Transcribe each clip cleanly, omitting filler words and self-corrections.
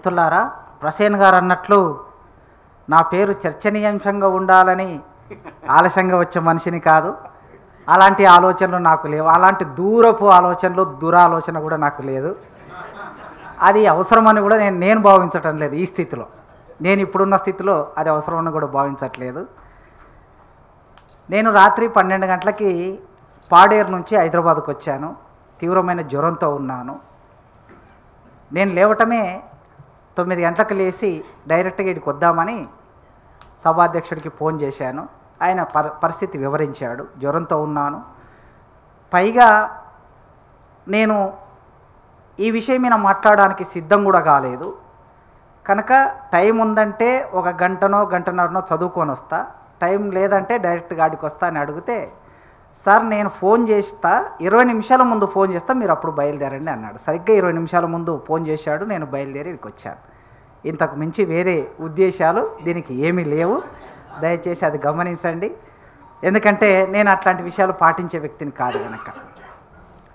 మిత్రులారా, ప్రసేన్ గారు అన్నట్లు నా పేరు చర్చనీయాంశంగా ఉండాలని ఆలస్యంగా వచ్చే మనిషిని కాదు. అలాంటి ఆలోచనలు నాకు లేవు. అలాంటి దూరపు ఆలోచనలు, దురాలోచన కూడా నాకు లేదు. అది అవసరమని కూడా నేను భావించటం లేదు. ఈ స్థితిలో, నేను ఇప్పుడున్న స్థితిలో అది అవసరమని కూడా భావించట్లేదు. నేను రాత్రి 12 గంటలకి పాడేరు నుంచి హైదరాబాద్కు వచ్చాను. తీవ్రమైన జ్వరంతో ఉన్నాను. నేను లేవటమే 9 గంటలకు లేచి డైరెక్ట్గా ఇక్కడికి వద్దామని సభాధ్యక్షుడికి ఫోన్ చేశాను. ఆయన పరిస్థితి వివరించాడు. జ్వరంతో ఉన్నాను, పైగా నేను ఈ విషయం మీద మాట్లాడడానికి సిద్ధం కూడా కాలేదు. కనుక టైం ఉందంటే 1 గంటనో గంటన్నరనో చదువుకొని వస్తా, టైం లేదంటే డైరెక్ట్ గాడికి వస్తా అని అడిగితే, సార్ నేను ఫోన్ చేస్తా, 20 నిమిషాల ముందు ఫోన్ చేస్తా, మీరు అప్పుడు బయలుదేరండి అన్నాడు. సరిగ్గా 20 నిమిషాల ముందు ఫోన్ చేశాడు. నేను బయలుదేరి ఇక్కడికి వచ్చాను. ఇంతకు మించి వేరే ఉద్దేశాలు దీనికి ఏమీ లేవు. దయచేసి అది గమనించండి. ఎందుకంటే నేను అట్లాంటి విషయాలు పాటించే వ్యక్తిని కాదు కనుక.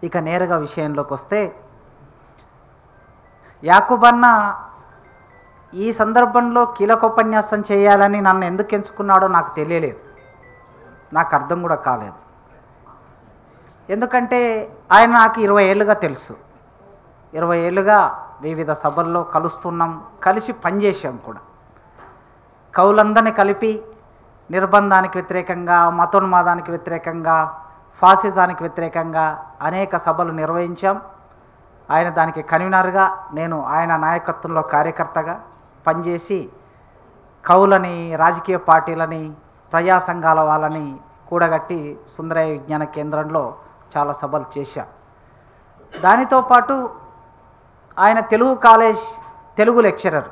ఇక నేరుగా విషయంలోకి వస్తే, యాకూబన్న ఈ సందర్భంలో కీలకోపన్యాసం చేయాలని నన్ను ఎందుకు ఎంచుకున్నాడో నాకు తెలియలేదు, నాకు అర్థం కూడా కాలేదు. ఎందుకంటే ఆయన నాకు 20 ఏళ్ళుగా తెలుసు. 20 ఏళ్ళుగా వివిధ సభల్లో కలుస్తున్నాం, కలిసి పనిచేసాం కూడా. కవులందరినీ కలిపి నిర్బంధానికి వ్యతిరేకంగా, మతోన్మాదానికి వ్యతిరేకంగా, ఫాసిజానికి వ్యతిరేకంగా అనేక సభలు నిర్వహించాం. ఆయన దానికి కన్వీనర్గా, నేను ఆయన నాయకత్వంలో కార్యకర్తగా పనిచేసి కవులని, రాజకీయ పార్టీలని, ప్రజా సంఘాల వాళ్ళని కూడగట్టి సుందరయ్య విజ్ఞాన కేంద్రంలో చాలా సభలు చేశాం. దానితో పాటు ఆయన తెలుగు కాలేజ్ తెలుగు లెక్చరర్,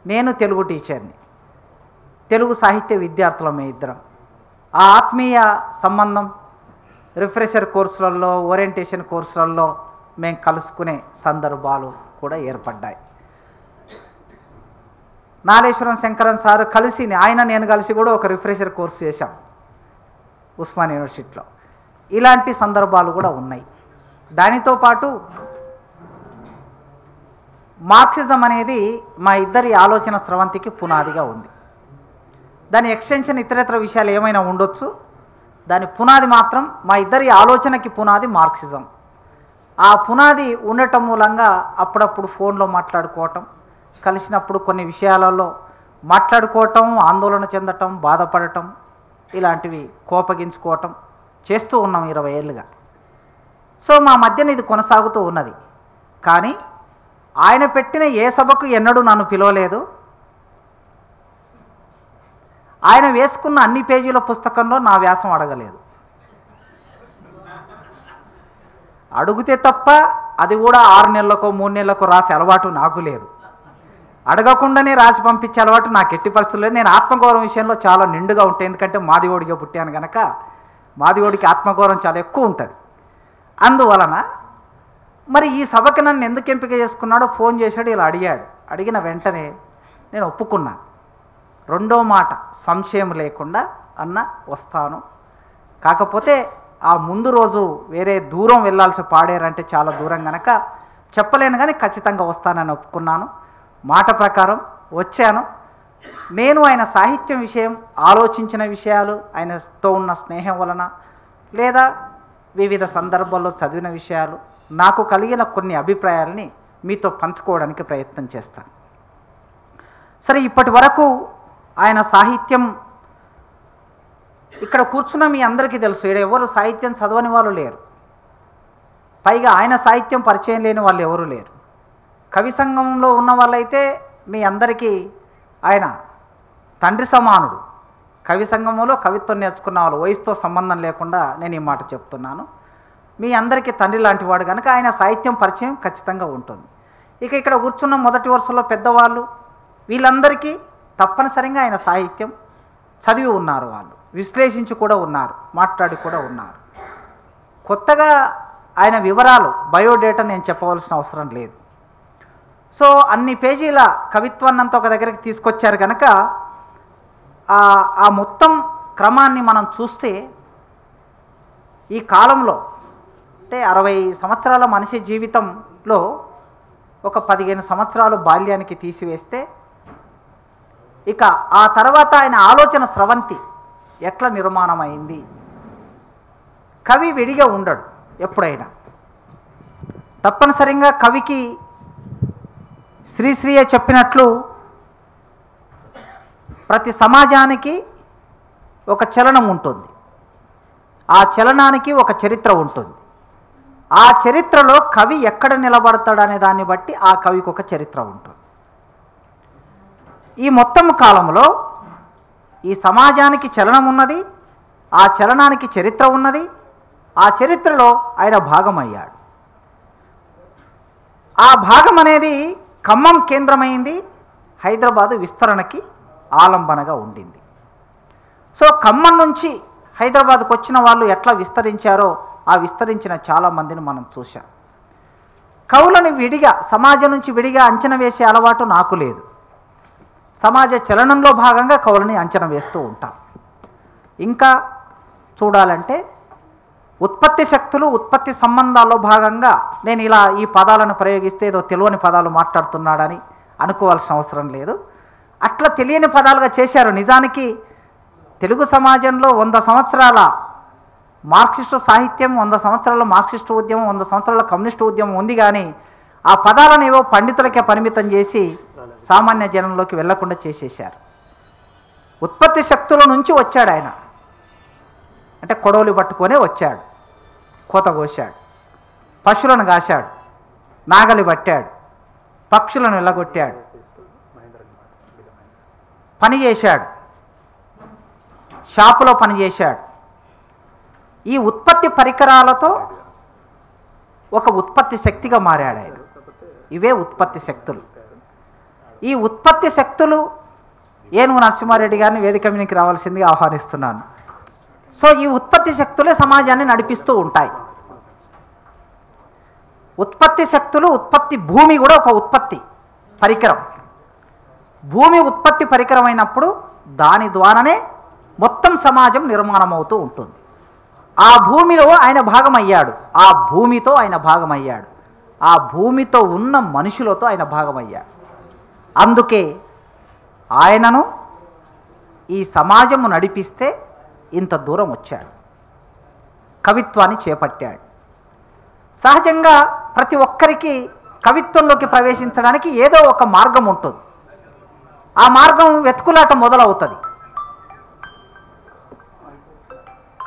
నేను తెలుగు టీచర్ని, తెలుగు సాహిత్య విద్యార్థులమే ఇద్దరం. ఆ ఆత్మీయ సంబంధం రిఫ్రెషర్ కోర్సులలో, ఓరియంటేషన్ కోర్సులలో మేము కలుసుకునే సందర్భాలు కూడా ఏర్పడ్డాయి. నాలేశ్వరం శంకరన్ సార్ కలిసి, ఆయన నేను కలిసి కూడా ఒక రిఫ్రెషర్ కోర్సు చేశాం ఉస్మాన్ యూనివర్సిటీలో. ఇలాంటి సందర్భాలు కూడా ఉన్నాయి. దానితో పాటు మార్క్సిజం అనేది మా ఇద్దరి ఆలోచన స్రవంతికి పునాదిగా ఉంది. దాని ఎక్స్టెన్షన్ ఇతరత్ర విషయాలు ఏమైనా ఉండొచ్చు, దాని పునాది మాత్రం మా ఇద్దరి ఆలోచనకి పునాది మార్క్సిజం. ఆ పునాది ఉండటం మూలంగా అప్పుడప్పుడు ఫోన్లో మాట్లాడుకోవటం, కలిసినప్పుడు కొన్ని విషయాలలో మాట్లాడుకోవటం, ఆందోళన చెందటం, బాధపడటం, ఇలాంటివి కోపగించుకోవటం చేస్తూ ఉన్నాం 20 ఏళ్ళుగా. సో మా మధ్యన ఇది కొనసాగుతూ ఉన్నది. కానీ ఆయన పెట్టిన ఏ సభకు ఎన్నడూ నన్ను పిలవలేదు. ఆయన వేసుకున్న అన్ని పేజీల పుస్తకంలో నా వ్యాసం అడగలేదు. అడిగితే తప్ప అది కూడా 6 నెలలకో 3 నెలలకో రాసే అలవాటు నాకు లేదు. అడగకుండానే రాసి పంపించే అలవాటు నాకు ఎట్టి పరిస్థితుల్లో. నేను ఆత్మగౌరవం విషయంలో చాలా నిండుగా ఉంటాయి. ఎందుకంటే మాదిగోడిగా పుట్టాను కనుక మాదిగోడికి ఆత్మగౌరవం చాలా ఎక్కువ ఉంటుంది. అందువలన మరి ఈ సభకి నన్ను ఎందుకు ఎంపిక చేసుకున్నాడో ఫోన్ చేశాడు, ఇలా అడిగాడు. అడిగిన వెంటనే నేను ఒప్పుకున్నాను. రెండో మాట సంశయం లేకుండా, అన్న వస్తాను, కాకపోతే ఆ ముందు రోజు వేరే దూరం వెళ్ళాల్సి, పాడేరంటే చాలా దూరం కనుక చెప్పలేను, కానీ ఖచ్చితంగా వస్తానని ఒప్పుకున్నాను. మాట ప్రకారం వచ్చాను. నేను ఆయన సాహిత్యం విషయం ఆలోచించిన విషయాలు, ఆయనతో ఉన్న స్నేహం వలన, లేదా వివిధ సందర్భాల్లో చదివిన విషయాలు, నాకు కలిగిన కొన్ని అభిప్రాయాలని మీతో పంచుకోవడానికి ప్రయత్నం చేస్తాను. సరే, ఇప్పటి వరకు ఆయన సాహిత్యం, ఇక్కడ కూర్చున్న మీ అందరికీ తెలుసు, ఇక్కడ ఎవరు సాహిత్యం చదవని వాళ్ళు లేరు. పైగా ఆయన సాహిత్యం పరిచయం లేని వాళ్ళు ఎవరు లేరు. కవి సంఘంలో ఉన్న వాళ్ళైతే మీ అందరికీ ఆయన తండ్రి సమానుడు. కవి సంఘంలో కవిత్వం నేర్చుకున్న వాళ్ళు, వయసుతో సంబంధం లేకుండా నేను ఈ మాట చెప్తున్నాను. మీ అందరికీ తండ్రి లాంటి వాడు కనుక ఆయన సాహిత్యం పరిచయం ఖచ్చితంగా ఉంటుంది. ఇక ఇక్కడ కూర్చున్న మొదటి వరుసలో పెద్దవాళ్ళు, వీళ్ళందరికీ తప్పనిసరిగా ఆయన సాహిత్యం చదివి ఉన్నారు, వాళ్ళు విశ్లేషించి కూడా ఉన్నారు, మాట్లాడి కూడా ఉన్నారు. కొత్తగా ఆయన వివరాలు, బయోడేటా నేను చెప్పవలసిన అవసరం లేదు. సో అన్ని పేజీల కవిత్వాన్నంతా ఒక దగ్గరికి తీసుకొచ్చారు కనుక ఆ మొత్తం క్రమాన్ని మనం చూస్తే ఈ కాలంలో, అంటే 60 సంవత్సరాల మనిషి జీవితంలో ఒక 15 సంవత్సరాలు బాల్యానికి తీసివేస్తే ఇక ఆ తర్వాత ఆయన ఆలోచన స్రవంతి ఎట్లా నిర్మాణమైంది. కవి విడిగా ఉండడు ఎప్పుడైనా. తప్పనిసరిగా కవికి శ్రీశ్రీయే చెప్పినట్లు ప్రతి సమాజానికి ఒక చలనం ఉంటుంది, ఆ చలనానికి ఒక చరిత్ర ఉంటుంది. ఆ చరిత్రలో కవి ఎక్కడ నిలబడతాడనే దాన్ని బట్టి ఆ కవికి ఒక చరిత్ర ఉంటుంది. ఈ మొత్తం కాలంలో ఈ సమాజానికి చలనం ఉన్నది, ఆ చలనానికి చరిత్ర ఉన్నది, ఆ చరిత్రలో ఆయన భాగమయ్యాడు. ఆ భాగం అనేది ఖమ్మం కేంద్రమైంది, హైదరాబాదు విస్తరణకి ఆలంబనగా ఉండింది. సో ఖమ్మం నుంచి హైదరాబాద్కు వచ్చిన వాళ్ళు ఎట్లా విస్తరించారో ఆ విస్తరించిన చాలామందిని మనం చూసాం. కవులని విడిగా సమాజం నుంచి విడిగా అంచనా వేసే అలవాటు నాకు లేదు. సమాజ చలనంలో భాగంగా కవులని అంచనా వేస్తూ ఉంటాం. ఇంకా చూడాలంటే ఉత్పత్తి శక్తులు, ఉత్పత్తి సంబంధాల్లో భాగంగా నేను ఇలా ఈ పదాలను ప్రయోగిస్తే ఏదో తెలియని పదాలు మాట్లాడుతున్నాడని అనుకోవాల్సిన అవసరం లేదు. అట్లా తెలియని పదాలుగా చేశారు. నిజానికి తెలుగు సమాజంలో 100 సంవత్సరాల మార్క్సిస్టు సాహిత్యం, 100 సంవత్సరాల మార్క్సిస్టు ఉద్యమం, 100 సంవత్సరాల కమ్యూనిస్టు ఉద్యమం ఉంది. కానీ ఆ పదాలను ఏవో పండితులకే పరిమితం చేసి సామాన్య జనంలోకి వెళ్లకుండా చేసేశారు. ఉత్పత్తి శక్తుల నుంచి వచ్చాడు ఆయన. అంటే కొడవలి పట్టుకొనే వచ్చాడు, కోత కోశాడు, పశువులను కాశాడు, నాగలి పట్టాడు, పక్షులను వెళ్ళగొట్టాడు, పని చేశాడు, షాపులో పని చేశాడు. ఈ ఉత్పత్తి పరికరాలతో ఒక ఉత్పత్తి శక్తిగా మారాడు ఆయన. ఇవే ఉత్పత్తి శక్తులు. ఈ ఉత్పత్తి శక్తులు ఏనుగు నరసింహారెడ్డి గారిని వేదిక మీదకి రావాల్సిందిగా ఆహ్వానిస్తున్నాను. సో ఈ ఉత్పత్తి శక్తులే సమాజాన్ని నడిపిస్తూ ఉంటాయి. ఉత్పత్తి శక్తులు, ఉత్పత్తి భూమి కూడా ఒక ఉత్పత్తి పరికరం. భూమి ఉత్పత్తి పరికరం అయినప్పుడు దాని ద్వారానే మొత్తం సమాజం నిర్మాణం అవుతూ ఉంటుంది. ఆ భూమిలో ఆయన భాగమయ్యాడు, ఆ భూమితో ఆయన భాగమయ్యాడు, ఆ భూమితో ఉన్న మనుషులతో ఆయన భాగమయ్యాడు. అందుకే ఆయనను ఈ సమాజము నడిపిస్తే ఇంత దూరం వచ్చాడు, కవిత్వాన్ని చేపట్టాడు. సహజంగా ప్రతి ఒక్కరికి కవిత్వంలోకి ప్రవేశించడానికి ఏదో ఒక మార్గం ఉంటుంది. ఆ మార్గం వెతుకులాట మొదలవుతుంది.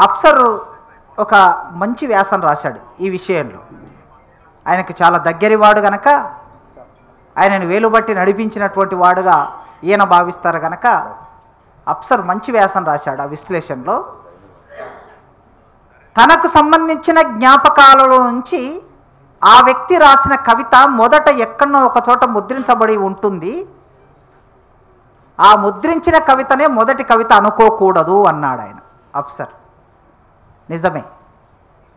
అప్సర్ ఒక మంచి వ్యాసం రాశాడు ఈ విషయంలో. ఆయనకు చాలా దగ్గరివాడు గనక, ఆయనను వేలుబట్టి నడిపించినటువంటి వాడుగా ఈయన భావిస్తారు గనక అప్సర్ మంచి వ్యాసం రాశాడు. ఆ విశ్లేషణలో తనకు సంబంధించిన జ్ఞాపకాలలో నుంచి ఆ వ్యక్తి రాసిన కవిత మొదట ఎక్కడో ఒక చోట ముద్రించబడి ఉంటుంది, ఆ ముద్రించిన కవితనే మొదటి కవిత అనుకోకూడదు అన్నాడు ఆయన అప్సర్. నిజమే,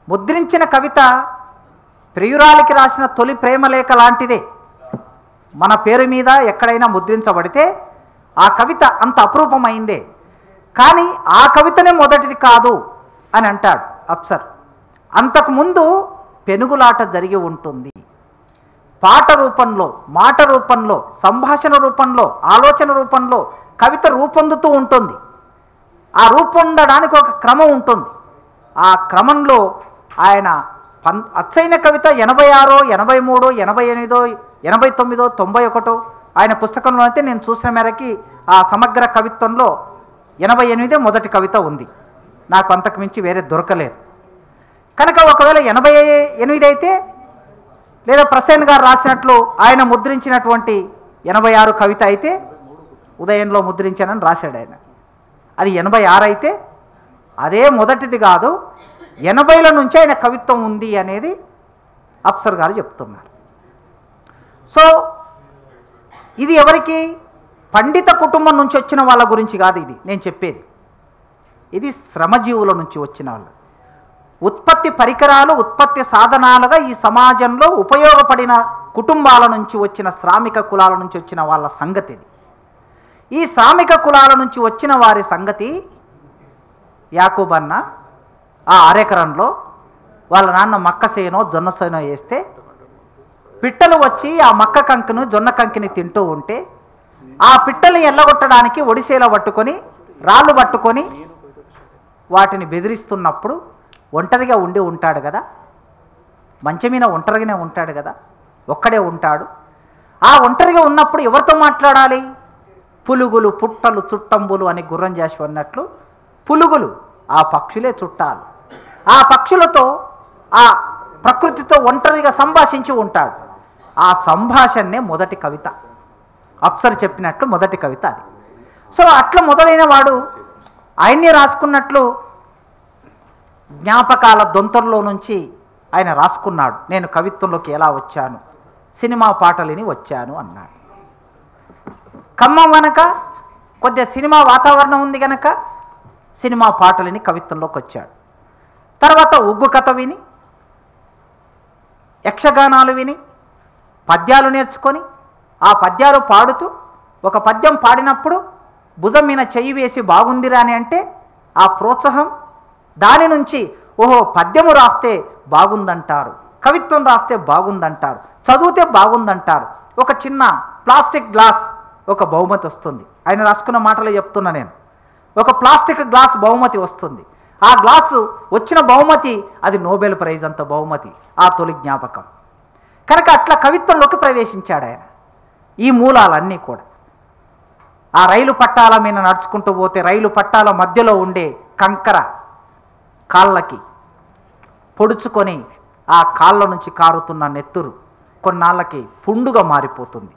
ముద్రించిన కవిత ప్రియురాలికి రాసిన తొలి ప్రేమలేఖ లాంటిదే. మన పేరు మీద ఎక్కడైనా ముద్రించబడితే ఆ కవిత అంత అపురూపమైందే, కానీ ఆ కవితనే మొదటిది కాదు అని అంటాడు అప్సర్. అంతకుముందు పెనుగులాట జరిగి ఉంటుంది. పాట రూపంలో, మాట రూపంలో, సంభాషణ రూపంలో, ఆలోచన రూపంలో కవిత రూపొందుతూ ఉంటుంది. ఆ రూపొందడానికి ఒక క్రమం ఉంటుంది. ఆ క్రమంలో ఆయన అచ్చైన కవిత 86, 83, 88, 89, 91 ఆయన పుస్తకంలో అయితే నేను చూసిన మేరకి ఆ సమగ్ర కవిత్వంలో 88 మొదటి కవిత ఉంది. నాకు అంతకు మించి వేరే దొరకలేదు. కనుక ఒకవేళ 88 అయితే, లేదా ప్రసేన్ గారు రాసినట్లు ఆయన ముద్రించినటువంటి 86 కవిత అయితే ఉదయంలో ముద్రించానని రాశాడు ఆయన. అది 86 అయితే అదే మొదటిది కాదు, 80ల నుంచి ఆయన కవిత్వం ఉంది అనేది అప్సర్ గారు చెప్తున్నారు. సో ఇది ఎవరికి? పండిత కుటుంబం నుంచి వచ్చిన వాళ్ళ గురించి కాదు ఇది నేను చెప్పేది. ఇది శ్రమజీవుల నుంచి వచ్చిన వాళ్ళు. ఉత్పత్తి పరికరాలు, ఉత్పత్తి సాధనాలుగా ఈ సమాజంలో ఉపయోగపడిన కుటుంబాల నుంచి వచ్చిన శ్రామిక కులాల నుంచి వచ్చిన వాళ్ళ సంగతి ఇది. ఈ శ్రామిక కులాల నుంచి వచ్చిన వారి సంగతి యాకూబన్న ఆ అరెకరంలో వాళ్ళ నాన్న మక్క సేనో జొన్న సేనో వేస్తే పిట్టలు వచ్చి ఆ మక్క కంకును జొన్న కంకిని తింటూ ఉంటే ఆ పిట్టల్ని ఎల్లగొట్టడానికి ఒడిసేల పట్టుకొని రాళ్ళు పట్టుకొని వాటిని బెదిరిస్తున్నప్పుడు ఒంటరిగా ఉంటాడు కదా, మంచం మీద ఒంటరిగానే ఉంటాడు కదా, ఒక్కడే ఉంటాడు. ఆ ఒంటరిగా ఉన్నప్పుడు ఎవరితో మాట్లాడాలి? పులుగులు పుట్టలు చుట్టంబులు అని గుర్రం చేసి అన్నట్లు పులుగులు ఆ పక్షులే చుట్టాలు. ఆ పక్షులతో ఆ ప్రకృతితో ఒంటరిగా సంభాషించి ఉంటాడు. ఆ సంభాషణనే మొదటి కవిత. అప్సర్ చెప్పినట్లు మొదటి కవిత అది. సో అట్లా మొదలైన వాడు ఆయన్ని రాసుకున్నట్లు జ్ఞాపకాల దొంతరలో నుంచి ఆయన రాసుకున్నాడు. నేను కవిత్వంలోకి ఎలా వచ్చాను, సినిమా పాటలని వచ్చాను అన్నాడు. ఖమ్మం గనక కొద్దిగా సినిమా వాతావరణం ఉంది గనక సినిమా పాటలని కవిత్వంలోకి వచ్చాడు. తర్వాత ఉగ్గు కథ విని, యక్షగానాలు విని, పద్యాలు నేర్చుకొని ఆ పద్యాలు పాడుతూ ఒక పద్యం పాడినప్పుడు భుజం మీద చెయ్యి వేసి బాగుందిరా అని అంటే ఆ ప్రోత్సాహం, దాని నుంచి ఓహో పద్యము రాస్తే బాగుందంటారు, కవిత్వం రాస్తే బాగుందంటారు, చదివితే బాగుందంటారు. ఒక చిన్న ప్లాస్టిక్ గ్లాస్ ఒక బహుమతి వస్తుంది. ఆయన రాసుకున్న మాటలే చెప్తున్నా నేను. ఒక ప్లాస్టిక్ గ్లాస్ బహుమతి వస్తుంది. ఆ గ్లాసు వచ్చిన బహుమతి అది నోబెల్ ప్రైజ్ అంత బహుమతి, ఆ తొలి జ్ఞాపకం. కనుక అట్లా కవిత్వంలోకి ప్రవేశించాడు ఆయన. ఈ మూలాలన్నీ కూడా ఆ రైలు పట్టాల మీద నడుచుకుంటూ పోతే రైలు పట్టాల మధ్యలో ఉండే కంకర కాళ్ళకి పొడుచుకొని ఆ కాళ్ళ నుంచి కారుతున్న నెత్తురు కొన్నాళ్ళకి పుండుగా మారిపోతుంది.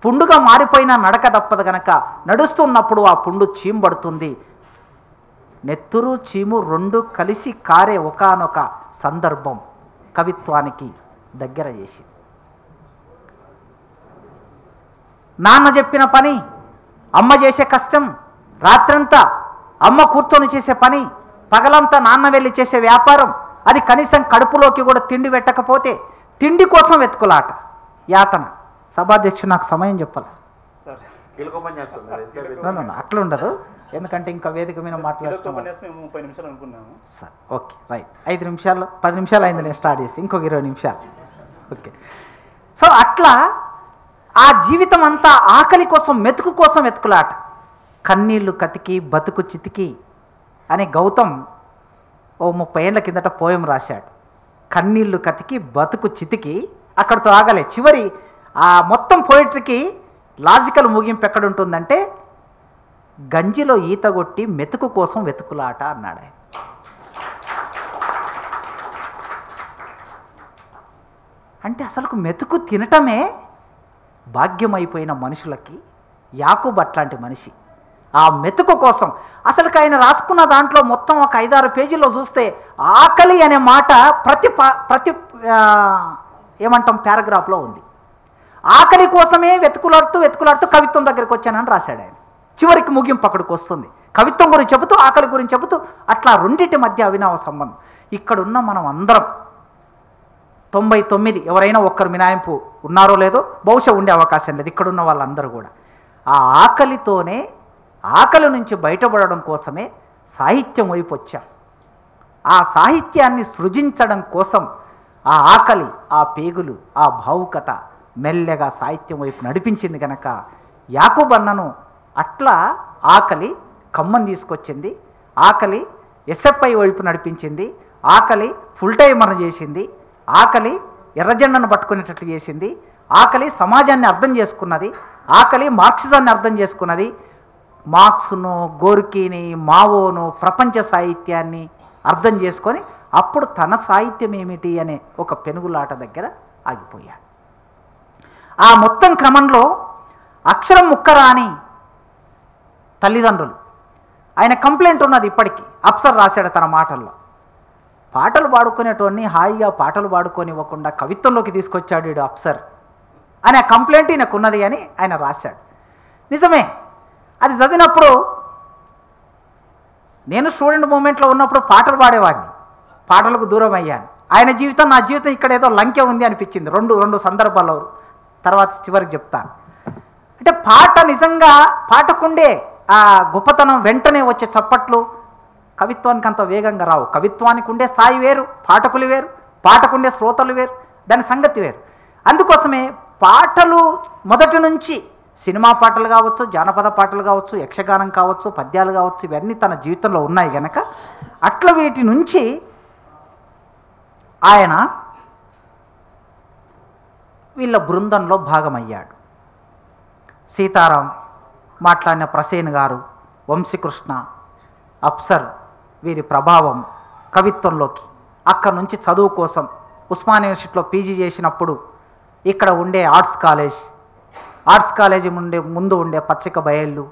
పుండుగా మారిపోయినా నడక తప్పదు గనక నడుస్తున్నప్పుడు ఆ పుండు చీంబడుతుంది. నెత్తురు చీము రెండు కలిసి కారే ఒకానొక సందర్భం కవిత్వానికి దగ్గర చేసింది. నాన్న చెప్పిన పని, అమ్మ చేసే కష్టం, రాత్రంతా అమ్మ కూర్చొని చేసే పని, పగలంతా నాన్న వెళ్ళి చేసే వ్యాపారం, అది కనీసం కడుపులోకి కూడా తిండి పెట్టకపోతే తిండి కోసం వెతుకులాట, యాతన. సభాధ్యక్షుడు నాకు సమయం చెప్పాలి. అట్లా ఉండదు, ఎందుకంటే ఇంకా వేదిక మీద మాట్లాడుతున్నాం. ఓకే రైట్, 5 నిమిషాలు 10 నిమిషాలు అయింది నేను స్టార్ట్ చేసి, ఇంకొక 20 నిమిషాలు. ఓకే, సో అట్లా ఆ జీవితం అంతా ఆకలి కోసం మెతుకు కోసం వెతుకులాట. కన్నీళ్లు కతికి బతుకు చితికి అని గౌతమ్ ఓ 30 ఏళ్ల కిందట పోయం రాశాడు. కన్నీళ్లు కతికి బతుకు చితికి, అక్కడితో ఆగలే. చివరి ఆ మొత్తం పోయిటరీకి లాజికల్ ముగింపు ఎక్కడుంటుందంటే గంజిలో ఈత కొట్టి మెతుకు కోసం వెతుకులాట అన్నాడు ఆయన. అంటే అసలు మెతుకు తినటమే భాగ్యమైపోయిన మనుషులకి యాకూబ్ అట్లాంటి మనిషి. ఆ మెతుకు కోసం అసలు ఆయన రాసుకున్న దాంట్లో మొత్తం ఒక 5-6 పేజీల్లో చూస్తే ఆకలి అనే మాట ప్రతి ఏమంటాం పారాగ్రాఫ్లో ఉంది. ఆకలి కోసమే వెతుకులాడుతూ కవిత్వం దగ్గరికి వచ్చానని రాశాడు ఆయన. చివరికి ముగింపు అక్కడికి వస్తుంది. కవిత్వం గురించి చెబుతూ ఆకలి గురించి చెబుతూ అట్లా రెండింటి మధ్య అవినావ సంబంధం. ఇక్కడున్న మనం అందరం 99 ఎవరైనా ఒక్కరు మినాయింపు ఉన్నారో లేదో, బహుశా ఉండే అవకాశం లేదు. ఇక్కడున్న వాళ్ళందరూ కూడా ఆ ఆకలితోనే, ఆకలి నుంచి బయటపడడం కోసమే సాహిత్యం వైపు వచ్చారు. ఆ సాహిత్యాన్ని సృజించడం కోసం ఆ ఆకలి, ఆ పేగులు, ఆ భావుకత మెల్లగా సాహిత్యం వైపు నడిపించింది కనుక యాకూబ్ అన్నను అట్లా ఆకలి ఖమ్మం తీసుకొచ్చింది, ఆకలి ఎస్ఎఫ్ఐ వైపు నడిపించింది, ఆకలి ఫుల్ టైమర్ చేసింది, ఆకలి ఎర్రజెండను పట్టుకునేటట్లు చేసింది, ఆకలి సమాజాన్ని అర్థం చేసుకున్నది, ఆకలి మార్క్సిజాన్ని అర్థం చేసుకున్నది, మార్క్స్ను, గోర్కీని, మావోను, ప్రపంచ సాహిత్యాన్ని అర్థం చేసుకొని అప్పుడు తన సాహిత్యం ఏమిటి అనే ఒక పెనుగులాట దగ్గర ఆగిపోయాడు. ఆ మొత్తం క్రమంలో అక్షరం ముక్కరాని తల్లిదండ్రులు, ఆయన కంప్లైంట్ ఉన్నది ఇప్పటికీ. అప్సర్ రాశాడు తన మాటల్లో, పాటలు పాడుకునేటోన్ని హాయిగా పాటలు పాడుకొని ఇవ్వకుండా కవిత్వంలోకి తీసుకొచ్చాడు వీడు అప్సర్ అనే కంప్లైంట్ ఈయనకున్నది అని ఆయన రాశాడు. నిజమే, అది చదివినప్పుడు నేను స్టూడెంట్ మూమెంట్లో ఉన్నప్పుడు పాటలు పాడేవాడిని, పాటలకు దూరం అయ్యాను. ఆయన జీవితం నా జీవితం ఇక్కడ ఏదో లంకె ఉంది అనిపించింది రెండు సందర్భాల్లో, తర్వాత చివరికి చెప్తాను. అంటే పాట నిజంగా పాటకుండే ఆ గొప్పతనం వెంటనే వచ్చే చప్పట్లు కవిత్వానికి అంత వేగంగా రావు. కవిత్వానికి ఉండే స్థాయి వేరు, పాఠకులు వేరు, పాటకుండే శ్రోతలు వేరు, దాని సంగతి వేరు. అందుకోసమే పాటలు మొదటి నుంచి సినిమా పాటలు కావచ్చు, జానపద పాటలు కావచ్చు, యక్షగానం కావచ్చు, పద్యాలు కావచ్చు, ఇవన్నీ తన జీవితంలో ఉన్నాయి కనుక అట్లా వీటి నుంచి ఆయన వీళ్ళ బృందంలో భాగమయ్యాడు. సీతారాం మాట్లాడిన ప్రసేన్ గారు, వంశీకృష్ణ, అప్సర్ వీరి ప్రభావం కవిత్వంలోకి, అక్కడ నుంచి చదువు కోసం ఉస్మానియా యూనివర్సిటీలో పీజీ చేసినప్పుడు ఇక్కడ ఉండే ఆర్ట్స్ కాలేజీ ముందు ఉండే పచ్చిక బయళ్ళు,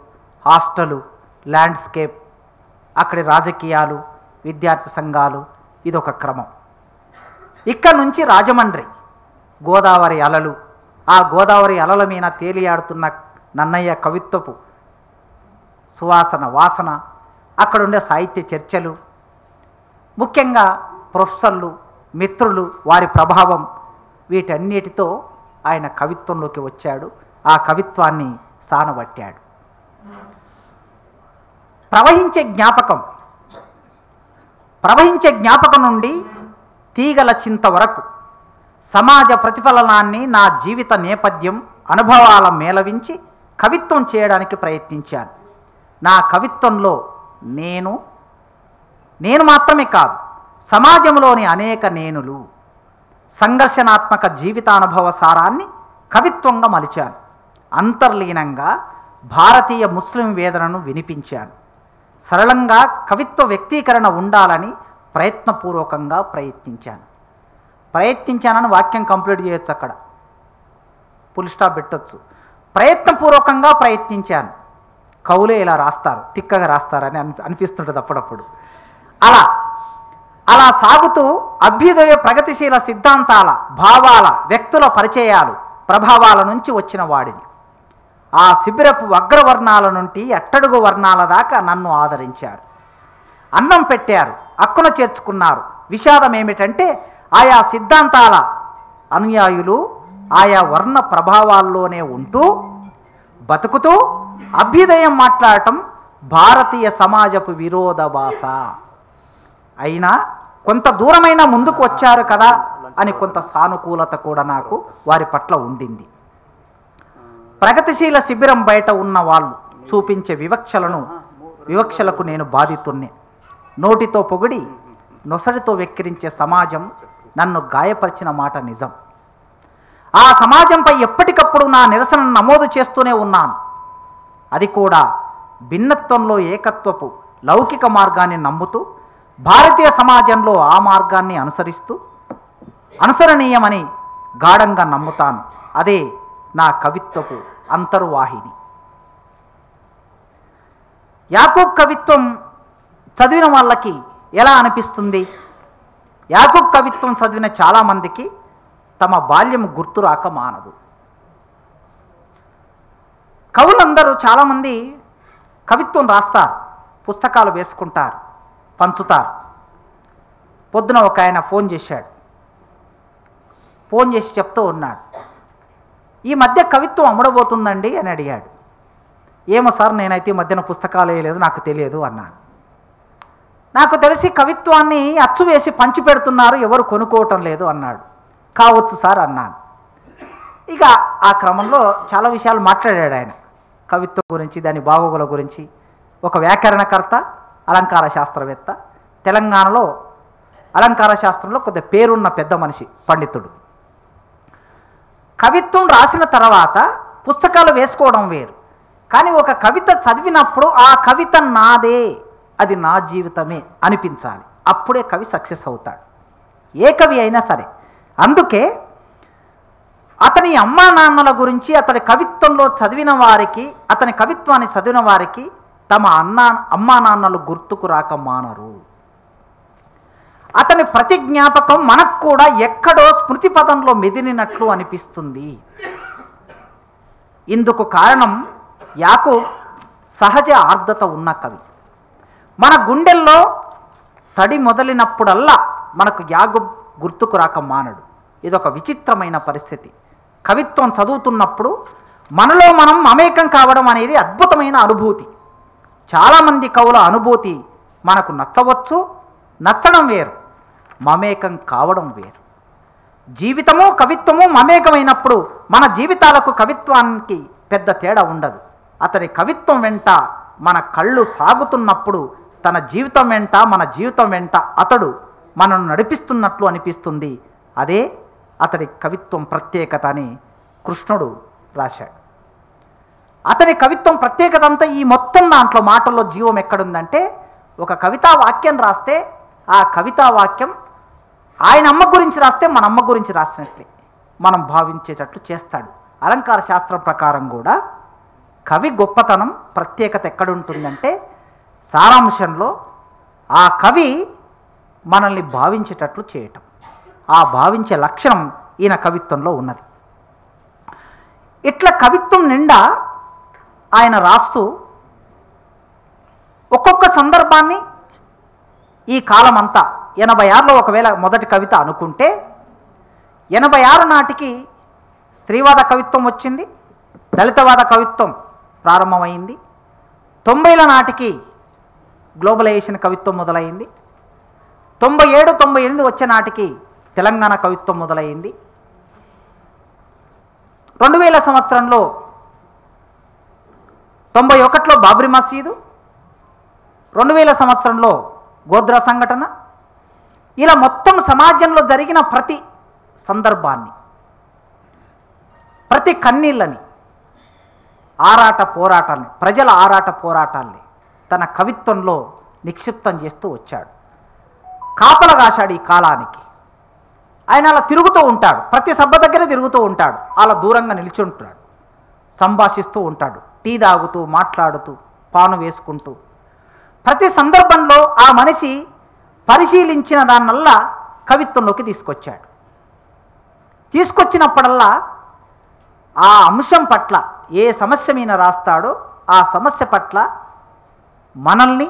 హాస్టలు, ల్యాండ్స్కేప్, అక్కడి రాజకీయాలు, విద్యార్థి సంఘాలు, ఇదొక క్రమం. ఇక్కడ నుంచి రాజమండ్రి, గోదావరి అలలు, ఆ గోదావరి అలల మీద తేలియాడుతున్న నన్నయ్య కవిత్వపు సువాసన వాసన, అక్కడుండే సాహిత్య చర్చలు, ముఖ్యంగా ప్రొఫెసర్లు, మిత్రులు, వారి ప్రభావం, వీటన్నిటితో ఆయన కవిత్వంలోకి వచ్చాడు. ఆ కవిత్వాన్ని సానబట్టాడు. ప్రవహించే జ్ఞాపకం నుండి తీగల చింత వరకు సమాజ ప్రతిఫలనాన్ని నా జీవిత నేపథ్యం అనుభవాల మేళవించి కవిత్వం చేయడానికి ప్రయత్నించాను. నా కవిత్వంలో నేను మాత్రమే కాదు, సమాజంలోని అనేక నేనులు, సంఘర్షణాత్మక జీవితానుభవ సారాన్ని కవిత్వంగా మలిచాను. అంతర్లీనంగా భారతీయ ముస్లిం వేదనను వినిపించాను. సరళంగా కవిత్వ వ్యక్తీకరణ ఉండాలని ప్రయత్నపూర్వకంగా ప్రయత్నించానని వాక్యం కంప్లీట్ చేయొచ్చు, అక్కడ ఫుల్ స్టాప్ పెట్టొచ్చు. ప్రయత్నపూర్వకంగా ప్రయత్నించాను. కవులే ఇలా రాస్తారు, తిక్కగా రాస్తారని అనిపిస్తుంటుంది అప్పుడప్పుడు. అలా సాగుతూ అభ్యుదయ ప్రగతిశీల సిద్ధాంతాల, భావాల, వ్యక్తుల పరిచయాలు, ప్రభావాల నుంచి వచ్చిన వాడిని. ఆ శిబిరపు అగ్రవర్ణాల నుండి అట్టడుగు వర్ణాల దాకా నన్ను ఆదరించారు, అన్నం పెట్టారు, అక్కున చేర్చుకున్నారు. విషాదం ఏమిటంటే ఆయా సిద్ధాంతాల అనుయాయులు ఆయా వర్ణ ప్రభావాల్లోనే ఉంటూ బతుకుతూ అభ్యుదయం మాట్లాడటం భారతీయ సమాజపు విరోధ భాష అయినా కొంత దూరమైన ముందుకు వచ్చారు కదా అని కొంత సానుకూలత కూడా నాకు వారి పట్ల ఉండింది. ప్రగతిశీల శిబిరం బయట ఉన్న వాళ్ళు చూపించే వివక్షలకు నేను బాధితున్నే. నోటితో పొగిడి నొసడితో వెక్కిరించే సమాజం నన్ను గాయపరిచిన మాట నిజం. ఆ సమాజంపై ఎప్పటికప్పుడు నా నిరసనను నమోదు చేస్తూనే ఉన్నాను. అది కూడా భిన్నత్వంలో ఏకత్వపు లౌకిక మార్గాన్ని నమ్ముతూ, భారతీయ సమాజంలో ఆ మార్గాన్ని అనుసరణీయమని గాఢంగా నమ్ముతాను. అదే నా కవిత్వపు అంతర్వాహిని. యాకూబ్ కవిత్వం చదివిన వాళ్ళకి ఎలా అనిపిస్తుంది? యాకూబ్ కవిత్వం చదివిన చాలామందికి తమ బాల్యం గుర్తు రాక మానదు. కవులందరూ చాలామంది కవిత్వం రాస్తారు, పుస్తకాలు వేసుకుంటారు, పంచుతారు. పొద్దున ఒక ఆయన ఫోన్ చేసి చెప్తూ ఉన్నాడు, ఈ మధ్య కవిత్వం అమ్ముడబోతుందండి అని అడిగాడు. ఏమో సార్, నేనైతే ఈ మధ్యన పుస్తకాలు వేయలేదు, నాకు తెలియదు అన్నాను. నాకు తెలిసి కవిత్వాన్ని అచ్చు వేసి పంచి పెడుతున్నారు, ఎవరు కొనుక్కోవటం లేదు అన్నాడు. కావచ్చు సార్ అన్నాను. ఇక ఆ క్రమంలో చాలా విషయాలు మాట్లాడాడు ఆయన, కవిత్వం గురించి, దాని బాగోగుల గురించి. ఒక వ్యాకరణకర్త, అలంకార శాస్త్రవేత్త, తెలంగాణలో అలంకార శాస్త్రంలో కొద్ది పేరున్న పెద్ద మనిషి, పండితుడు. కవిత్వం రాసిన తర్వాత పుస్తకాలు వేసుకోవడం వేరు, కానీ ఒక కవిత చదివినప్పుడు ఆ కవిత నాదే, అది నా జీవితమే అనిపించాలి. అప్పుడే కవి సక్సెస్ అవుతాడు, ఏ కవి అయినా సరే. అందుకే అతని అమ్మా నాన్నల గురించి, అతని కవిత్వంలో చదివిన వారికి, అతని కవిత్వాన్ని చదివిన వారికి తమ అమ్మా నాన్నలు గుర్తుకు రాక మానరు. అతని ప్రతి జ్ఞాపకం మనకు కూడా ఎక్కడో స్మృతి పదంలో మెదిలినట్లు అనిపిస్తుంది. ఇందుకు కారణం యాకూబ్ సహజ ఆర్ద్రత ఉన్న కవి. మన గుండెల్లో తడి మొదలినప్పుడల్లా మనకు యాకూబ్ గుర్తుకు రాక మానడు. ఇదొక విచిత్రమైన పరిస్థితి. కవిత్వం చదువుతున్నప్పుడు మనలో మనం మమేకం కావడం అనేది అద్భుతమైన అనుభూతి. చాలామంది కవుల అనుభూతి మనకు నచ్చవచ్చు, నచ్చడం వేరు, మమేకం కావడం వేరు. జీవితము కవిత్వము మమేకమైనప్పుడు మన జీవితాలకు కవిత్వానికి పెద్ద తేడా ఉండదు. అతని కవిత్వం వెంట మన కళ్ళు సాగుతున్నప్పుడు తన జీవితం వెంట మన జీవితం వెంట అతడు మనను నడిపిస్తున్నట్లు అనిపిస్తుంది. అదే అతడి కవిత్వం ప్రత్యేకత అని కృష్ణుడు రాశాడు. అతని కవిత్వం ప్రత్యేకత అంతా ఈ మొత్తం దాంట్లో మాటల్లో జీవం ఎక్కడుందంటే, ఒక కవితా వాక్యం రాస్తే ఆ కవితా వాక్యం ఆయన అమ్మ గురించి రాస్తే మన అమ్మ గురించి రాసినట్లే మనం భావించేటట్లు చేస్తాడు. అలంకార శాస్త్రం ప్రకారం కూడా కవి గొప్పతనం ప్రత్యేకత ఎక్కడుంటుందంటే, సారాంశంలో ఆ కవి మనల్ని భావించేటట్లు చేయటం, ఆ భావించే లక్షణం ఈయన కవిత్వంలో ఉన్నది. ఇట్లా కవిత్వం నిండా ఆయన రాస్తూ ఒక్కొక్క సందర్భాన్ని ఈ కాలం అంతా 86లో ఒకవేళ మొదటి కవిత అనుకుంటే 86 నాటికి స్త్రీవాద కవిత్వం వచ్చింది, దళితవాద కవిత్వం ప్రారంభమైంది. 90ల నాటికి గ్లోబలైజేషన్ కవిత్వం మొదలైంది. 97, 98 వచ్చే నాటికి తెలంగాణ కవిత్వం మొదలైంది. 2000 సంవత్సరంలో 91లో బాబ్రీ మసీదు, 2000 సంవత్సరంలో గోద్రా సంఘటన, ఇలా మొత్తం సమాజంలో జరిగిన ప్రతి సందర్భాన్ని, ప్రతి కన్నీళ్ళని, ఆరాట పోరాటాన్ని, ప్రజల ఆరాట పోరాటాల్ని తన కవిత్వంలో నిక్షిప్తం చేస్తూ వచ్చాడు. కాపల రాశాడు ఈ కాలానికి. ఆయన అలా తిరుగుతూ ఉంటాడు, ప్రతి సభ దగ్గర తిరుగుతూ ఉంటాడు, అలా దూరంగా నిల్చుంటాడు, సంభాషిస్తూ ఉంటాడు, టీ తాగుతూ మాట్లాడుతూ పాను వేసుకుంటూ. ప్రతి సందర్భంలో ఆ మనిషి పరిశీలించిన దాన్నల్లా కవిత్వంలోకి తీసుకొచ్చాడు. తీసుకొచ్చినప్పుడల్లా ఆ అంశం పట్ల ఏ సమస్య మీద రాస్తాడో ఆ సమస్య పట్ల మనల్ని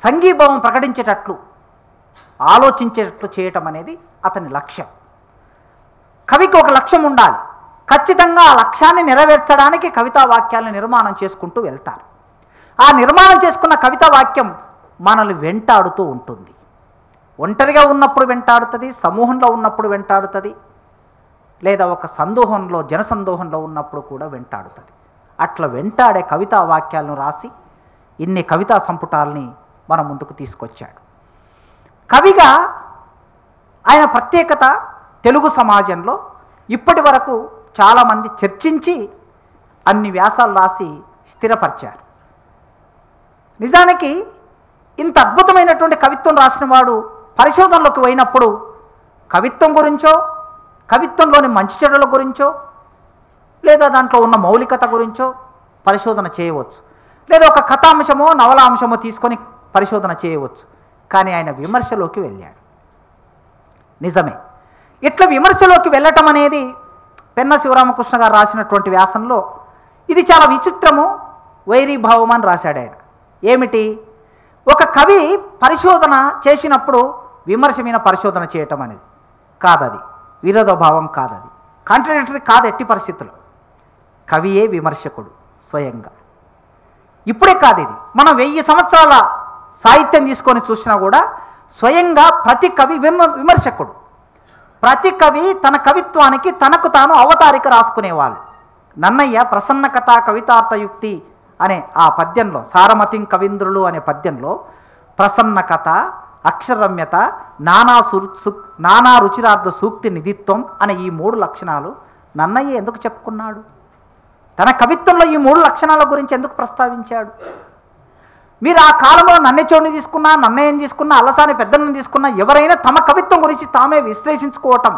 సంఘీభావం ప్రకటించేటట్లు ఆలోచించేటట్లు చేయటం అనేది అతని లక్ష్యం. కవికి ఒక లక్ష్యం ఉండాలి. ఖచ్చితంగా ఆ లక్ష్యాన్ని నెరవేర్చడానికి కవితా వాక్యాలను నిర్మాణం చేసుకుంటూ వెళ్తారు. ఆ నిర్మాణం చేసుకున్న కవితా వాక్యం మనల్ని వెంటాడుతూ ఉంటుంది. ఒంటరిగా ఉన్నప్పుడు వెంటాడుతుంది, సమూహంలో ఉన్నప్పుడు వెంటాడుతుంది, లేదా ఒక సందోహంలో జనసందోహంలో ఉన్నప్పుడు కూడా వెంటాడుతుంది. అట్లా వెంటాడే కవితా వాక్యాలను రాసి ఇన్ని కవితా సంపుటాల్ని మన ముందుకు తీసుకొచ్చాడు. కవిగా ఆయన ప్రత్యేకత తెలుగు సమాజంలో ఇప్పటి వరకు చాలామంది చర్చించి అన్ని వ్యాసాలు రాసి స్థిరపరిచారు. నిజానికి ఇంత అద్భుతమైనటువంటి కవిత్వం రాసిన వాడు పరిశోధనలోకి పోయినప్పుడు కవిత్వం గురించో, కవిత్వంలోని మంచి చెడుల గురించో, లేదా దాంట్లో ఉన్న మౌలికత గురించో పరిశోధన చేయవచ్చు, లేదా ఒక కథాంశమో నవలాంశమో తీసుకొని పరిశోధన చేయవచ్చు. కానీ ఆయన విమర్శలోకి వెళ్ళాడు. నిజమే, ఇట్లా విమర్శలోకి వెళ్ళటం అనేది పెన్న శివరామకృష్ణ గారు రాసినటువంటి వ్యాసంలో ఇది చాలా విచిత్రము, వైరీభావం అని రాశాడు ఆయన. ఏమిటి? ఒక కవి పరిశోధన చేసినప్పుడు విమర్శ మీద పరిశోధన చేయటం అనేది కాదది, విరోధభావం కాదది, కాంట్రడిక్టరీ కాదు ఎట్టి పరిస్థితుల్లో. కవియే విమర్శకుడు స్వయంగా. ఇప్పుడే కాదు, ఇది మనం 1000 సంవత్సరాల సాహిత్యం తీసుకొని చూసినా కూడా స్వయంగా ప్రతి కవి విమర్శకుడు. ప్రతి కవి తన కవిత్వానికి తనకు తాను అవతారిక రాసుకునేవాళ్ళు. నన్నయ్య ప్రసన్న కథా కవితార్థయుక్తి అనే ఆ పద్యంలో, సారమతిం కవీంద్రులు అనే పద్యంలో ప్రసన్న కథ, అక్షరమ్యత, నానా రుచిరార్థ సూక్తి నిధిత్వం అనే ఈ 3 లక్షణాలు నన్నయ్య ఎందుకు చెప్పుకున్నాడు? తన కవిత్వంలో ఈ 3 లక్షణాల గురించి ఎందుకు ప్రస్తావించాడు? మీరు ఆ కాలంలో నన్నెచోడిని తీసుకున్నా, నన్నయ్యని తీసుకున్నా, అల్లసాని పెద్దలను తీసుకున్నా, ఎవరైనా తమ కవిత్వం గురించి తామే విశ్లేషించుకోవటం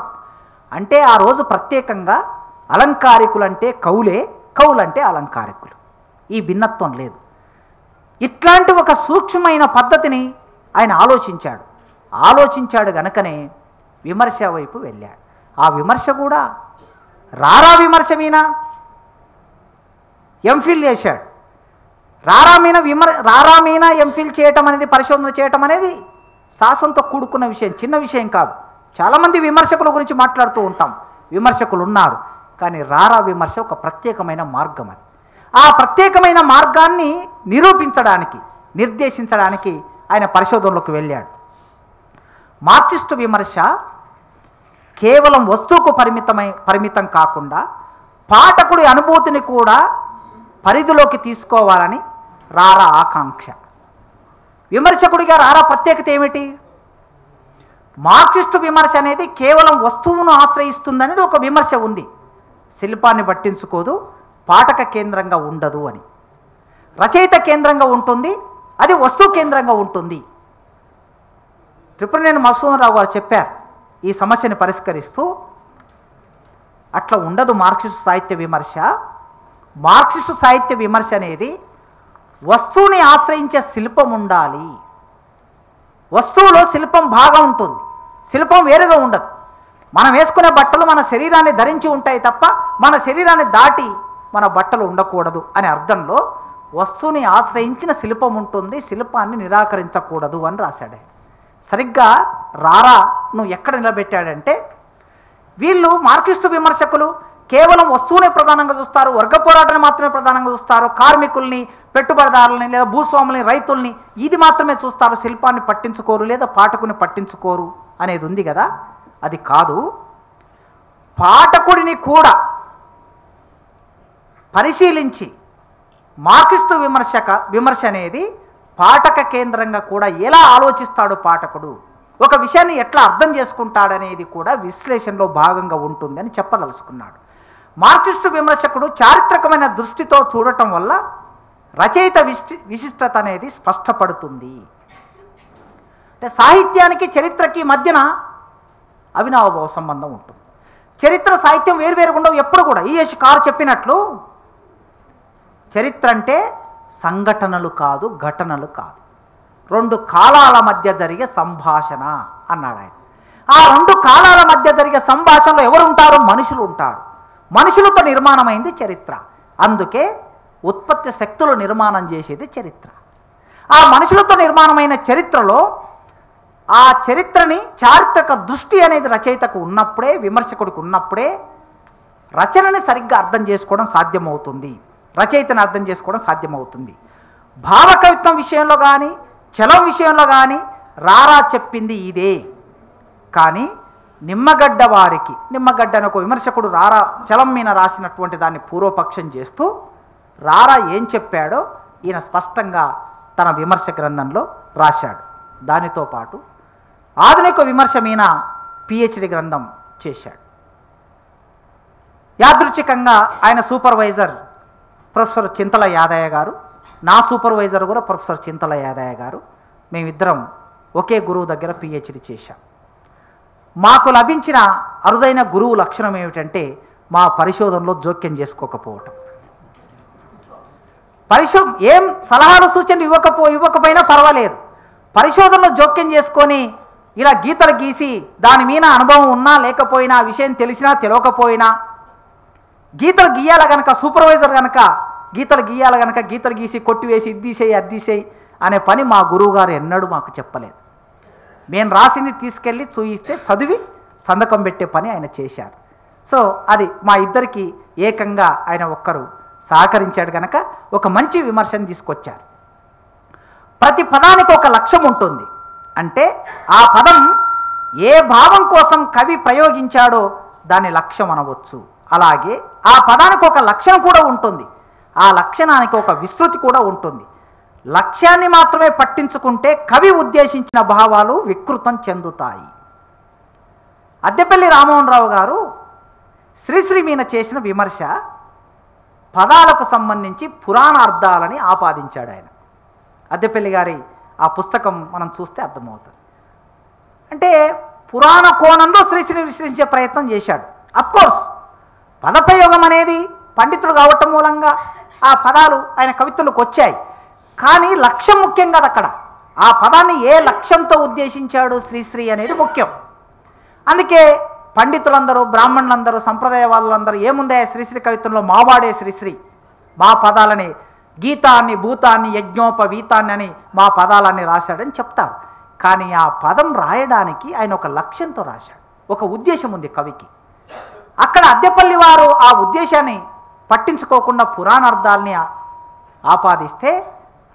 అంటే ఆ రోజు ప్రత్యేకంగా అలంకారికులంటే కవులే, కవులంటే అలంకారికులు. ఈ భిన్నత్వం లేదు. ఇట్లాంటి ఒక సూక్ష్మమైన పద్ధతిని ఆయన ఆలోచించాడు గనుకనే విమర్శ వైపు వెళ్ళాడు. ఆ విమర్శ కూడా రారా విమర్శ మీద ఎంఫిల్ చేశాడు. రారా మీన ఎంఫిల్ చేయటం అనేది, పరిశోధన చేయటం అనేది సాహసంతో కూడుకున్న విషయం, చిన్న విషయం కాదు. చాలామంది విమర్శకుల గురించి మాట్లాడుతూ ఉంటాం, విమర్శకులు ఉన్నారు. కానీ రారా విమర్శ ఒక ప్రత్యేకమైన మార్గం. అది ఆ ప్రత్యేకమైన మార్గాన్ని నిరూపించడానికి, నిర్దేశించడానికి ఆయన పరిశోధనలోకి వెళ్ళాడు. మార్క్సిస్ట్ విమర్శ కేవలం వస్తువుకు పరిమితం కాకుండా పాఠకుడి అనుభూతిని కూడా పరిధిలోకి తీసుకోవాలని రారా ఆకాంక్ష. విమర్శకుడిగా రారా ప్రత్యేకత ఏమిటి? మార్క్సిస్టు విమర్శ అనేది కేవలం వస్తువును ఆశ్రయిస్తుందనేది ఒక విమర్శ ఉంది. శిల్పాన్ని పట్టించుకోదు, పాఠక కేంద్రంగా ఉండదు అని. రచయిత కేంద్రంగా ఉంటుంది, అది వస్తువు కేంద్రంగా ఉంటుంది. త్రిపురనేని మధుసూదనరావు గారు చెప్పారు ఈ సమస్యని పరిష్కరిస్తూ, అట్లా ఉండదు మార్క్సిస్టు సాహిత్య విమర్శ. మార్క్సిస్టు సాహిత్య విమర్శ అనేది వస్తువుని ఆశ్రయించే శిల్పం ఉండాలి. వస్తువులో శిల్పం బాగా ఉంటుంది, శిల్పం వేరుగా ఉండదు. మనం వేసుకునే బట్టలు మన శరీరాన్ని ధరించి ఉంటాయి తప్ప మన శరీరాన్ని దాటి మన బట్టలు ఉండకూడదు అనే అర్థంలో వస్తువుని ఆశ్రయించిన శిల్పం ఉంటుంది, శిల్పాన్ని నిరాకరించకూడదు అని రాశాడు. సరిగ్గా రారాను ఎక్కడ నిలబెట్టాడంటే, వీళ్ళు మార్క్సిస్టు విమర్శకులు కేవలం వస్తువునే ప్రధానంగా చూస్తారు, వర్గ పోరాటాన్ని మాత్రమే ప్రధానంగా చూస్తారు, కార్మికుల్ని, పెట్టుబడిదారులని లేదా భూస్వాములని, రైతుల్ని ఇది మాత్రమే చూస్తారు, శిల్పాన్ని పట్టించుకోరు లేదా పాఠకుని పట్టించుకోరు అనేది ఉంది కదా. అది కాదు. పాఠకుడిని కూడా పరిశీలించి మార్క్సిస్టు విమర్శ అనేది పాఠక కేంద్రంగా కూడా ఎలా ఆలోచిస్తాడు పాఠకుడు, ఒక విషయాన్ని ఎట్లా అర్థం చేసుకుంటాడనేది కూడా విశ్లేషణలో భాగంగా ఉంటుంది అని చెప్పదలుచుకున్నాడు. మార్క్సిస్టు విమర్శకుడు చారిత్రకమైన దృష్టితో చూడటం వల్ల రచయిత విశిష్టత అనేది స్పష్టపడుతుంది. అంటే సాహిత్యానికి చరిత్రకి మధ్యన అవినాభావ సంబంధం ఉంటుంది. చరిత్ర సాహిత్యం వేరువేరుగా ఉండవు ఎప్పుడు కూడా. ఈఎస్ కారు చెప్పినట్లు చరిత్ర అంటే సంఘటనలు కాదు, ఘటనలు కాదు, రెండు కాలాల మధ్య జరిగే సంభాషణ అన్నాడు ఆయన. ఆ రెండు కాలాల మధ్య జరిగే సంభాషణలో ఎవరు ఉంటారు? మనుషులు ఉంటారు. మనుషులతో నిర్మాణమైంది చరిత్ర. అందుకే ఉత్పత్తి శక్తులు నిర్మాణం చేసేది చరిత్ర. ఆ మనుషులతో నిర్మాణమైన చరిత్రలో ఆ చరిత్రని చారిత్రక దృష్టి అనేది రచయితకు ఉన్నప్పుడే, విమర్శకుడికి ఉన్నప్పుడే రచనని సరిగ్గా అర్థం చేసుకోవడం సాధ్యమవుతుంది, రచయితను అర్థం చేసుకోవడం సాధ్యమవుతుంది. భావకవిత్వం విషయంలో కానీ చలం విషయంలో కానీ రారా చెప్పింది ఇదే. కానీ నిమ్మగడ్డ వారికి, నిమ్మగడ్డ అని ఒక విమర్శకుడు రారా చలం మీద రాసినటువంటి దాన్ని పూర్వపక్షం చేస్తూ రారా ఏం చెప్పాడో ఈయన స్పష్టంగా తన విమర్శ గ్రంథంలో రాశాడు. దానితో పాటు ఆధునిక విమర్శ మీద పిహెచ్డి గ్రంథం చేశాడు. యాదృచ్ఛికంగా ఆయన సూపర్వైజర్ ప్రొఫెసర్ చింతల యాదయ్య గారు, నా సూపర్వైజర్ కూడా ప్రొఫెసర్ చింతల యాదయ్య గారు. మేమిద్దరం ఒకే గురువు దగ్గర పిహెచ్డి చేశాం. మాకు లభించిన అరుదైన గురువు లక్షణం ఏమిటంటే మా పరిశోధనలో జోక్యం చేసుకోకపోవటం. ఏం సలహాలు సూచనలు ఇవ్వకపోయినా పర్వాలేదు, పరిశోధనలో జోక్యం చేసుకొని ఇలా గీతలు గీసి దాని మీద అనుభవం ఉన్నా లేకపోయినా, విషయం తెలిసినా తెలియకపోయినా గీతలు గీయాల కనుక, సూపర్వైజర్ కనుక గీతలు గీయాల కనుక గీతలు గీసి కొట్టివేసి ఇద్దీసేయి అద్దీసేయి అనే పని మా గురువుగారు ఎన్నడూ మాకు చెప్పలేదు. మేము రాసింది తీసుకెళ్ళి చూయిస్తే చదివి సంతకం పెట్టే పని ఆయన చేశారు. సో అది మా ఇద్దరికి ఏకంగా ఆయన ఒక్కరు సహకరించాడు కనుక ఒక మంచి విమర్శను తీసుకొచ్చారు. ప్రతి పదానికి ఒక లక్ష్యం ఉంటుంది. అంటే ఆ పదం ఏ భావం కోసం కవి ప్రయోగించాడో దాని లక్ష్యం అనవచ్చు. అలాగే ఆ పదానికి ఒక లక్ష్యం కూడా ఉంటుంది, ఆ లక్షణానికి ఒక విస్తృతి కూడా ఉంటుంది. లక్ష్యాన్ని మాత్రమే పట్టించుకుంటే కవి ఉద్దేశించిన భావాలు వికృతం చెందుతాయి. అద్దెపల్లి రామ్మోహన్ రావు గారు శ్రీశ్రీ మీద చేసిన విమర్శ పదాలకు సంబంధించి పురాణ అర్థాలని ఆపాదించాడు ఆయన. అద్దెపల్లి గారి ఆ పుస్తకం మనం చూస్తే అర్థమవుతుంది. అంటే పురాణ కోణంలో శ్రీశ్రీని విశ్లేషించే ప్రయత్నం చేశాడు. అఫ్కోర్స్ పదప్రయోగం అనేది పండితుడు కావటం మూలంగా ఆ పదాలు ఆయన కవిత్వంలోకి వచ్చాయి. కానీ లక్ష్యం ముఖ్యం కాదు అక్కడ. ఆ పదాన్ని ఏ లక్ష్యంతో ఉద్దేశించాడు శ్రీశ్రీ అనేది ముఖ్యం. అందుకే పండితులందరూ, బ్రాహ్మణులందరూ, సంప్రదాయ వాళ్ళందరూ ఏముందే శ్రీశ్రీ కవిత్వంలో మావాడే శ్రీశ్రీ, మా పదాలని గీతాన్ని, భూతాన్ని, యజ్ఞోపవీతాన్ని అని మా పదాలన్నీ రాశాడని చెప్తారు. కానీ ఆ పదం రాయడానికి ఆయన ఒక లక్ష్యంతో రాశాడు, ఒక ఉద్దేశం ఉంది కవికి. అక్కడ అద్దెపల్లి వారు ఆ ఉద్దేశాన్ని పట్టించుకోకుండా పురాణార్థాలని ఆపాదిస్తే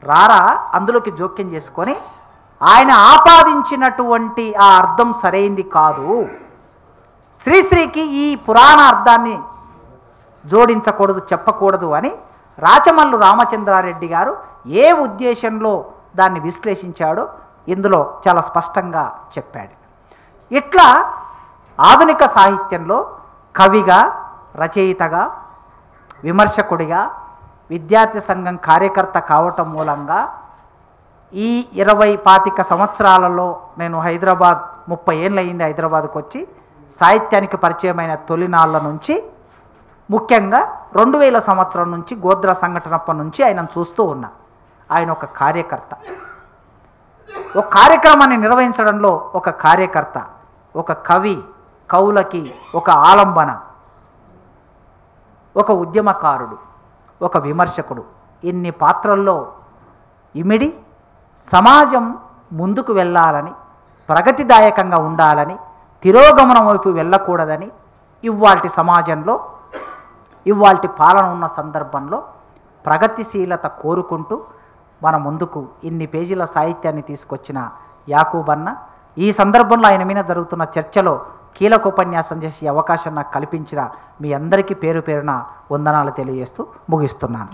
రారా అందులోకి జోక్యం చేసుకొని ఆయన ఆపాదించినటువంటి ఆ అర్థం సరైంది కాదు, శ్రీశ్రీకి ఈ పురాణ అర్థాన్ని జోడించకూడదు, చెప్పకూడదు అని రాచమల్లు రామచంద్రారెడ్డి గారు ఏ ఉద్దేశంలో దాన్ని విశ్లేషించాడో ఇందులో చాలా స్పష్టంగా చెప్పాడు. ఇట్లా ఆధునిక సాహిత్యంలో కవిగా, రచయితగా, విమర్శకుడిగా, విద్యార్థి సంఘం కార్యకర్త కావటం మూలంగా ఈ 20-25 సంవత్సరాలలో నేను హైదరాబాద్ 30 ఏళ్ళు అయింది హైదరాబాద్కు వచ్చి సాహిత్యానికి పరిచయమైన తొలినాళ్ళ నుంచి ముఖ్యంగా 2000 సంవత్సరం నుంచి గోద్రా సంఘటనప్పటి నుంచి ఆయనను చూస్తూ ఉన్నా. ఆయన ఒక కార్యకర్త, ఒక కార్యక్రమాన్ని నిర్వహించడంలో ఒక కార్యకర్త, ఒక కవి, కవులకి ఒక ఆలంబన, ఒక ఉద్యమకారుడు, ఒక విమర్శకుడు, ఇన్ని పాత్రల్లో ఇమిడి సమాజం ముందుకు వెళ్ళాలని, ప్రగతిదాయకంగా ఉండాలని, తిరోగమనం వైపు వెళ్ళకూడదని ఇవాల్టి సమాజంలో, ఇవాల్టి పాలన ఉన్న సందర్భంలో ప్రగతిశీలత కోరుకుంటూ మన ముందుకు ఇన్ని పేజీల సాహిత్యాన్ని తీసుకొచ్చిన యాకూబన్న, ఈ సందర్భంలో ఆయన మీద జరుగుతున్న చర్చలో కీలక ఉపన్యాసం చేసే అవకాశం నాకు కల్పించిన మీ అందరికీ పేరు పేరున వందనాలు తెలియజేస్తూ ముగిస్తున్నాను.